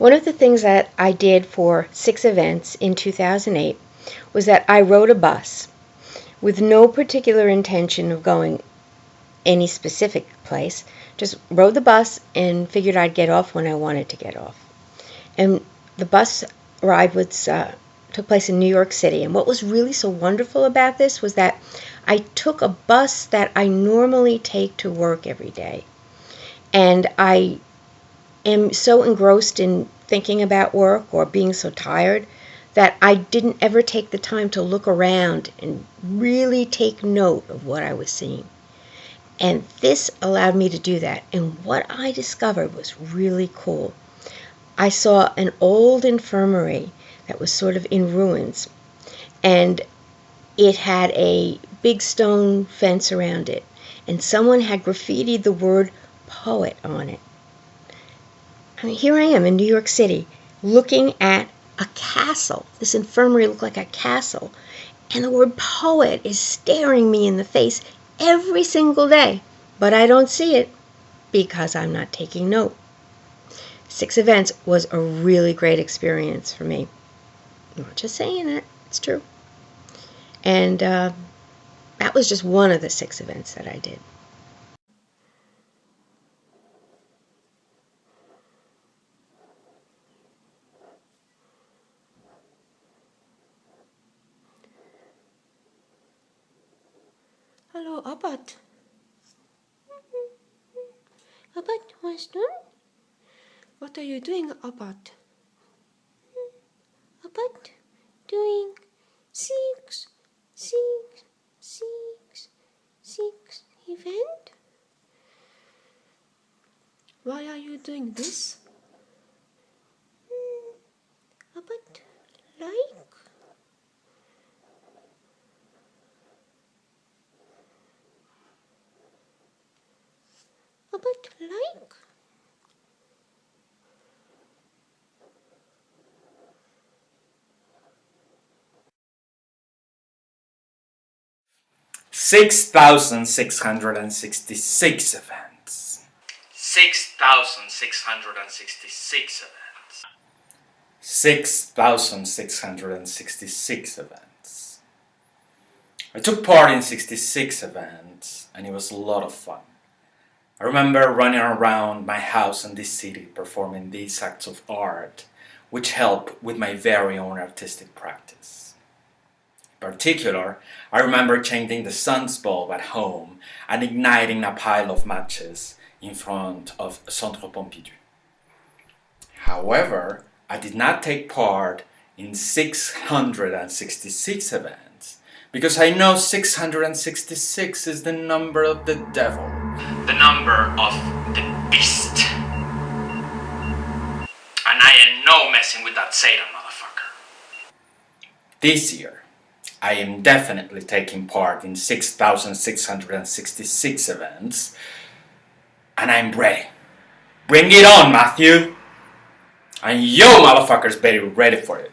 One of the things that I did for 6 events in 2008 was that I rode a bus with no particular intention of going any specific place. Just rode the bus and figured I'd get off when I wanted to get off. And the bus ride took place in New York City. And what was really so wonderful about this was that I took a bus that I normally take to work every day. And I am so engrossed in thinking about work or being so tired that I didn't ever take the time to look around and really take note of what I was seeing. And this allowed me to do that. And what I discovered was really cool. I saw an old infirmary that was sort of in ruins, and it had a big stone fence around it, and someone had graffitied the word poet on it. I mean, here I am in New York City looking at a castle. This infirmary looked like a castle, and the word poet is staring me in the face every single day, but I don't see it because I'm not taking note. 6 events was a really great experience for me. I'm not just saying that, it's true. And that was just one of the 6 events that I did. Hello, Abbott. Abbott, what's done? What are you doing, Abbott? Abbott, doing 6 event? Why are you doing this? Abbott, like? Abbott, like? (6,666 events. 6,666 events. 6,666 events. I took part in 66 events, and it was a lot of fun. I remember running around my house in this city performing these acts of art, which help with my very own artistic practice. In particular, I remember changing the sun's bulb at home and igniting a pile of matches in front of Centre Pompidou. However, I did not take part in 666 events because I know 666 is the number of the devil, the number of the beast. And I ain't no messing with that Satan motherfucker. This year, I am definitely taking part in 6,666 events, and I'm ready. Bring it on, Matthew! And yo motherfuckers better be ready for it.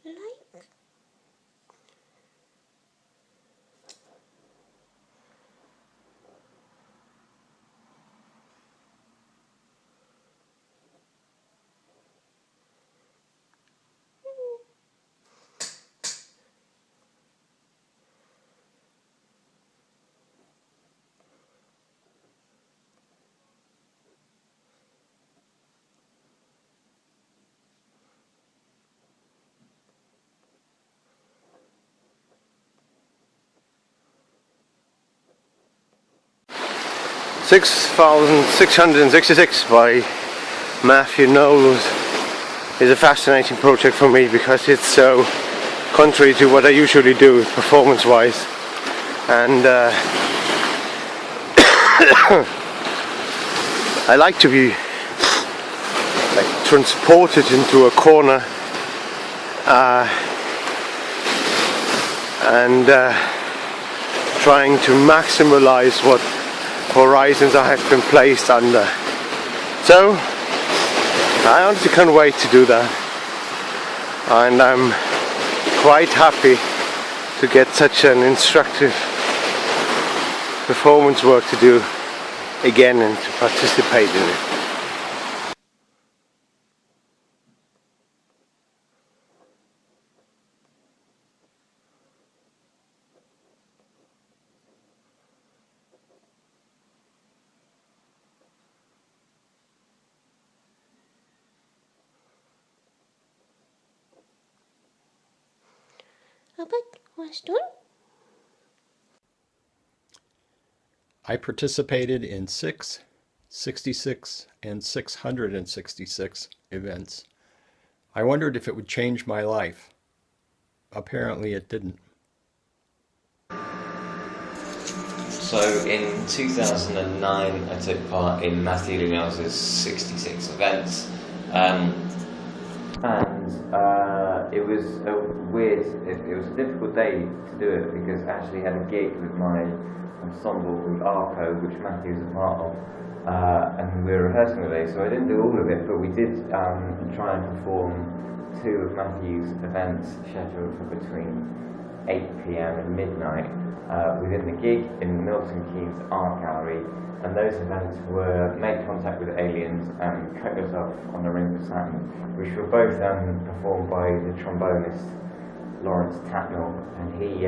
Like? (6,666) by Matthew Knowles is a fascinating project for me because it's so contrary to what I usually do performance-wise, and I like to be transported into a corner and trying to maximize what horizons I have been placed under. So I honestly can't wait to do that, and I'm quite happy to get such an instructive performance work to do again and to participate in it. Robert, was done? I participated in 6, 66, and 666 events. I wondered if it would change my life. Apparently it didn't. So in 2009 I took part in Matthew Lunel's 66 events, and it was a weird, it was a difficult day to do it because I actually had a gig with my ensemble called Arco, which Matthew's a part of, and we were rehearsing the day, so I didn't do all of it, but we did try and perform 2 of Matthew's events scheduled for between 8 PM and midnight within the gig in Milton Keynes Art Gallery, and those events were Make Contact with Aliens and Cut Yourself on the Ring of Saturn, which were both performed by the trombonist Lawrence Tatnall, and he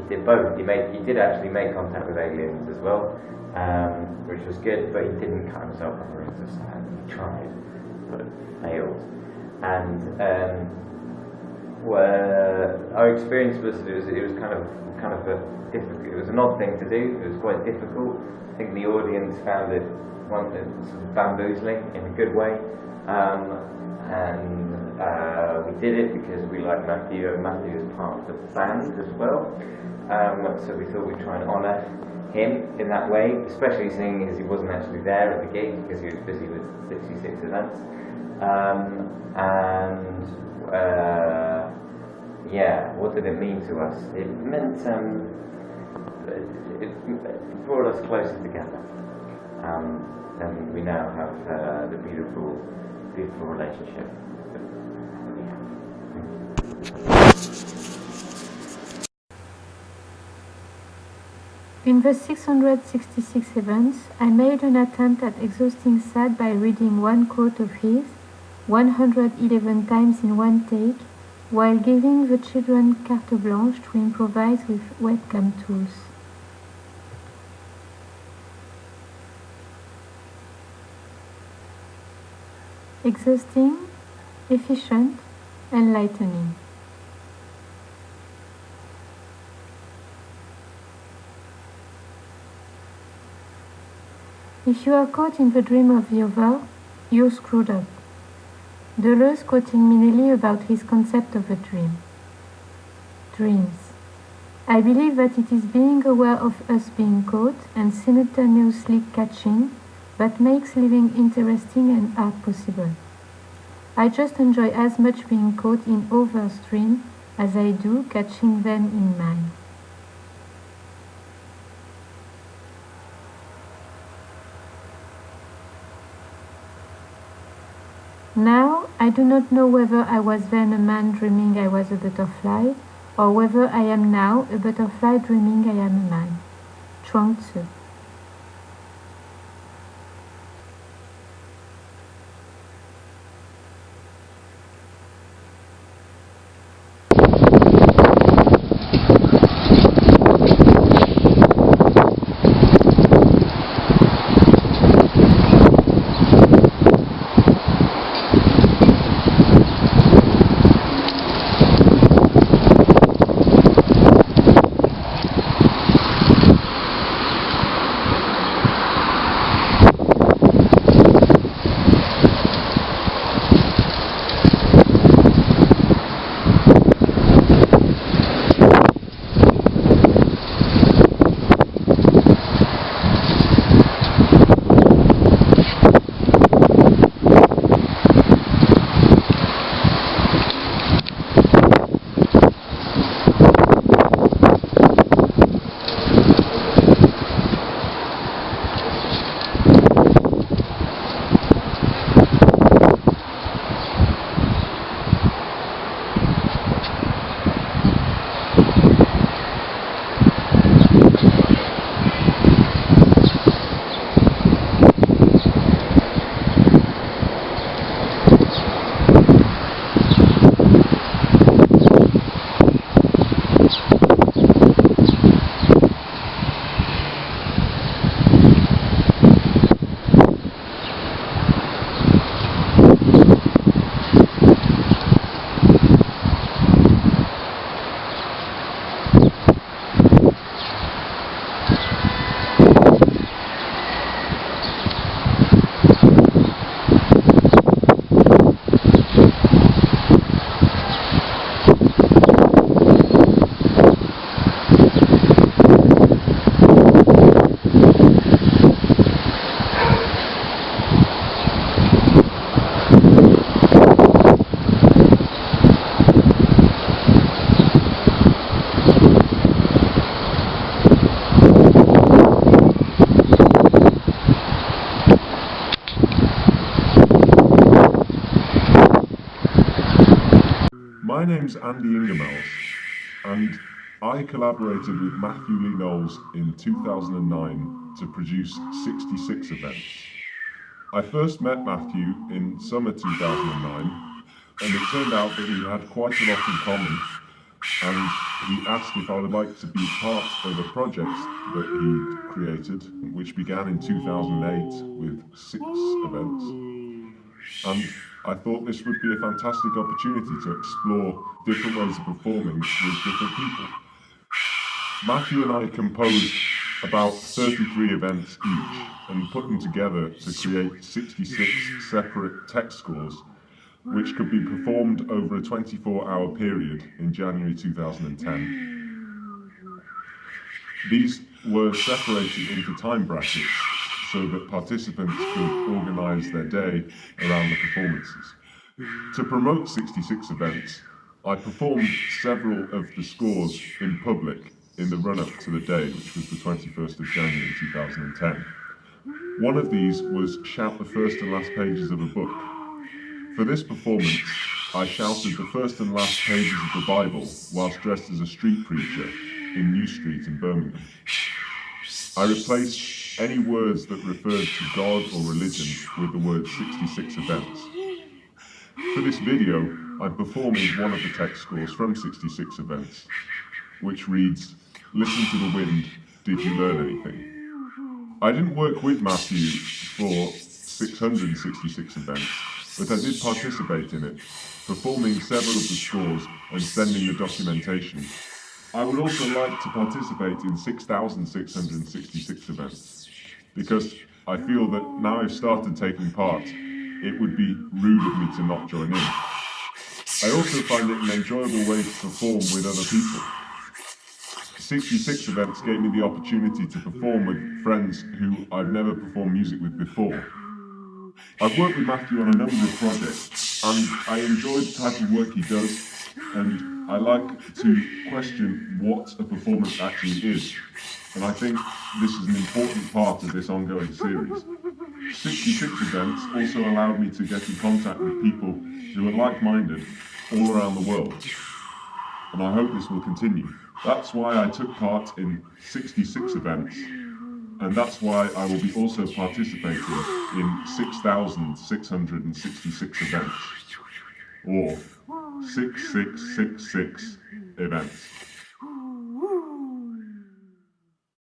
did both. He did actually make contact with aliens as well, which was good, but he didn't cut himself on the Ring of Saturn. He tried, but failed. And our experience was it was kind of a difficult. It was an odd thing to do. It was quite difficult. I think the audience found it sort of bamboozling in a good way, and we did it because we like Matthew. Matthew is part of the band as well, so we thought we'd try and honour him in that way, especially seeing as he wasn't actually there at the gig because he was busy with 66 events. Yeah, what did it mean to us? It meant it brought us closer together, and we now have the beautiful relationship that we have. In the 666 events, I made an attempt at exhausting Sad by reading one quote of his 111 times in one take, while giving the children carte blanche to improvise with webcam tools. Exhausting, efficient, enlightening. If you are caught in the dream of the other, you're screwed up. Deleuze quoting Minnelli about his concept of a dream. Dreams. I believe that it is being aware of us being caught and simultaneously catching that makes living interesting and art possible. I just enjoy as much being caught in others' dream as I do catching them in mine. Now, I do not know whether I was then a man dreaming I was a butterfly, or whether I am now a butterfly dreaming I am a man. 窗子. name's Andy Ingermels, and I collaborated with Matthew Lee Knowles in 2009 to produce 66 events. I first met Matthew in summer 2009, and it turned out that we had quite a lot in common, and he asked if I would like to be part of a project that he'd created, which began in 2008 with 6 events. And I thought this would be a fantastic opportunity to explore different ways of performing with different people. Matthew and I composed about 33 events each and put them together to create 66 separate text scores, which could be performed over a 24-hour period in January 2010. These were separated into time brackets so that participants could organise their day around the performances. To promote 66 events, I performed several of the scores in public in the run-up to the day, which was the 21st of January 2010. One of these was Shout the First and Last Pages of a Book. For this performance, I shouted the first and last pages of the Bible whilst dressed as a street preacher in New Street in Birmingham. I replaced any words that referred to God or religion with the word 66 events. For this video, I performed one of the text scores from 66 events, which reads, "Listen to the wind, did you learn anything?" I didn't work with Matthew for 666 events, but I did participate in it, performing several of the scores and sending the documentation. I would also like to participate in 6,666 events, because I feel that now I've started taking part, it would be rude of me to not join in. I also find it an enjoyable way to perform with other people. 66 events gave me the opportunity to perform with friends who I've never performed music with before. I've worked with Matthew on a number of projects, and I enjoy the type of work he does, and I like to question what a performance actually is, and I think this is an important part of this ongoing series. 66 events also allowed me to get in contact with people who are like-minded all around the world, and I hope this will continue. That's why I took part in 66 events, and that's why I will be also participating in 6,666 events, or 6666 events.